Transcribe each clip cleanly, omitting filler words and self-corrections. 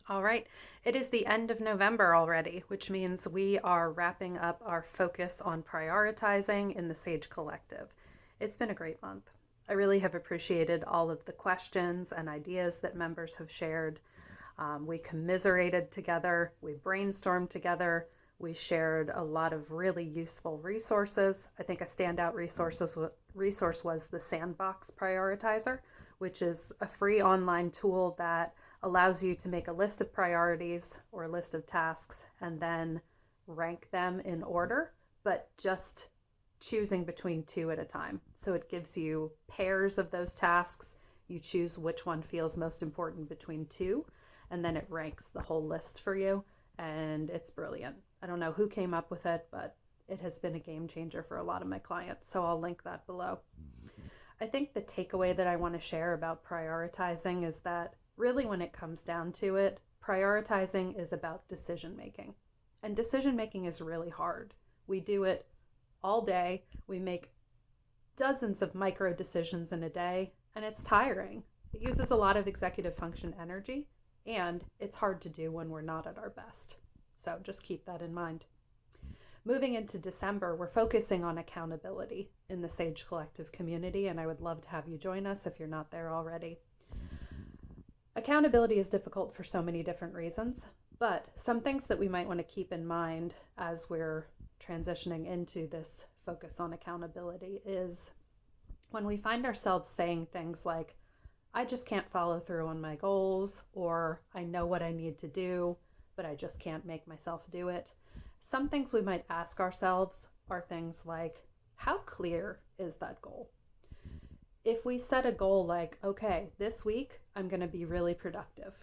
All right. It is the end of November already, which means we are wrapping up our focus on prioritizing in the Sage Collective. It's been a great month. I really have appreciated all of the questions and ideas that members have shared. We commiserated together, we brainstormed together, we shared a lot of really useful resources. I think a standout resource was the Sandbox Prioritizer, which is a free online tool that allows you to make a list of priorities or a list of tasks and then rank them in order, but just choosing between two at a time. So it gives you pairs of those tasks. You choose which one feels most important between two, and then it ranks the whole list for you. And it's brilliant. I don't know who came up with it, but it has been a game changer for a lot of my clients. So I'll link that below. I think the takeaway that I want to share about prioritizing is that really, when it comes down to it, prioritizing is about decision making. And decision making is really hard. We do it all day. We make dozens of micro decisions in a day, and it's tiring. It uses a lot of executive function energy, and it's hard to do when we're not at our best. So just keep that in mind. Moving into December, we're focusing on accountability in the Sage Collective community, and I would love to have you join us if you're not there already. Accountability is difficult for so many different reasons, but some things that we might want to keep in mind as we're transitioning into this focus on accountability is when we find ourselves saying things like, I just can't follow through on my goals, or I know what I need to do, but I just can't make myself do it. Some things we might ask ourselves are things like, how clear is that goal? If we set a goal like, okay, this week I'm going to be really productive,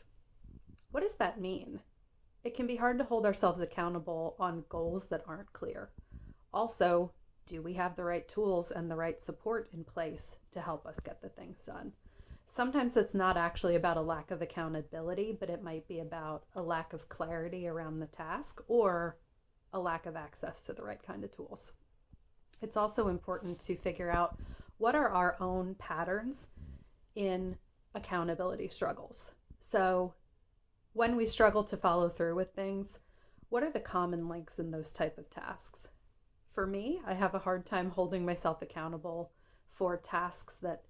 what does that mean? It can be hard to hold ourselves accountable on goals that aren't clear. Also, do we have the right tools and the right support in place to help us get the things done? Sometimes it's not actually about a lack of accountability, but it might be about a lack of clarity around the task or a lack of access to the right kind of tools. It's also important to figure out what are our own patterns in accountability struggles. So when we struggle to follow through with things, what are the common links in those type of tasks? For me, I have a hard time holding myself accountable for tasks that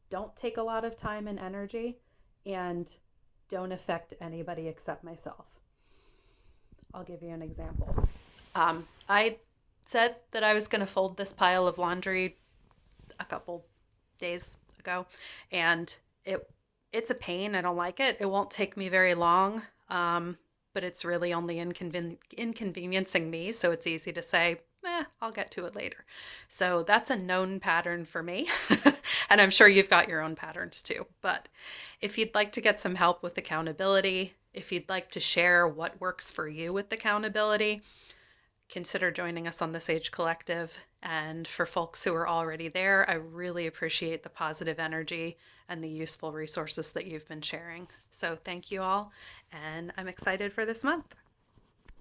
don't take a lot of time and energy and don't affect anybody except myself. I'll give you an example. I said that I was going to fold this pile of laundry a couple days ago, and it's a pain. I don't like it. It won't take me very long, but it's really only inconveniencing me, so it's easy to say, I'll get to it later. So that's a known pattern for me. And I'm sure you've got your own patterns too. But if you'd like to get some help with accountability, if you'd like to share what works for you with accountability, consider joining us on the Sage Collective. And for folks who are already there, I really appreciate the positive energy and the useful resources that you've been sharing. So thank you all, and I'm excited for this month.